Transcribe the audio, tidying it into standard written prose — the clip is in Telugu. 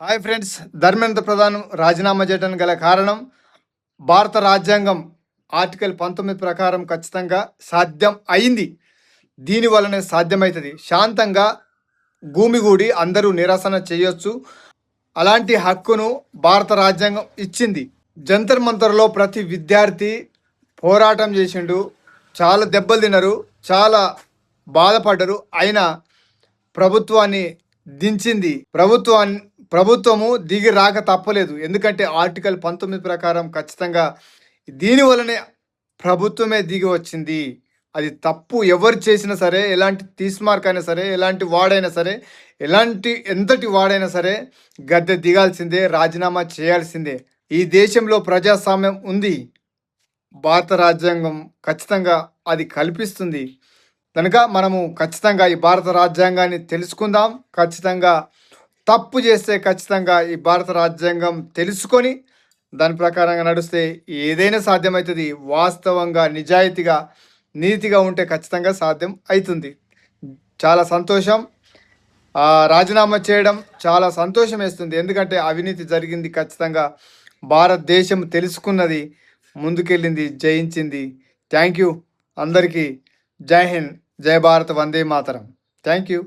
హాయ్ ఫ్రెండ్స్, ధర్మేంద్ర ప్రధాన్ రాజీనామా చేయడానికి గల కారణం భారత రాజ్యాంగం ఆర్టికల్ 19 ప్రకారం ఖచ్చితంగా సాధ్యం అయింది. దీని వలనే సాధ్యమవుతుంది. శాంతంగా భూమిగూడి అందరూ నిరసన చేయొచ్చు. అలాంటి హక్కును భారత రాజ్యాంగం ఇచ్చింది. జంతర్ మంతర్లో ప్రతి విద్యార్థి పోరాటం చేసిండు. చాలా దెబ్బలు తిన్నారు, చాలా బాధపడ్డరు. అయినా ప్రభుత్వాన్ని దించింది. ప్రభుత్వము దిగి రాక తప్పలేదు. ఎందుకంటే ఆర్టికల్ 19 ప్రకారం ఖచ్చితంగా దీని వలనే ప్రభుత్వమే దిగి వచ్చింది. అది తప్పు ఎవరు చేసినా సరే, ఎలాంటి తీస్మార్క్ అయినా సరే, ఎలాంటి వాడైనా సరే, ఎంతటి వాడైనా సరే గద్దె దిగాల్సిందే, రాజీనామా చేయాల్సిందే. ఈ దేశంలో ప్రజాస్వామ్యం ఉంది. భారత రాజ్యాంగం ఖచ్చితంగా అది కల్పిస్తుంది. కనుక మనము ఖచ్చితంగా ఈ భారత రాజ్యాంగాన్ని తెలుసుకుందాం. ఖచ్చితంగా తప్పు చేస్తే ఖచ్చితంగా ఈ భారత రాజ్యాంగం తెలుసుకొని దాని ప్రకారంగా నడిస్తే ఏదైనా సాధ్యమవుతుంది. వాస్తవంగా, నిజాయితీగా, నీతిగా ఉంటే ఖచ్చితంగా సాధ్యం అవుతుంది. చాలా సంతోషం. రాజీనామా చేయడం చాలా సంతోషం వేస్తుంది. ఎందుకంటే అవినీతి జరిగింది. ఖచ్చితంగా భారతదేశం తెలుసుకున్నది, ముందుకెళ్ళింది, జయించింది. థ్యాంక్ యూ అందరికీ. జై హింద్, జై భారత్, వందే మాతరం. Thank you.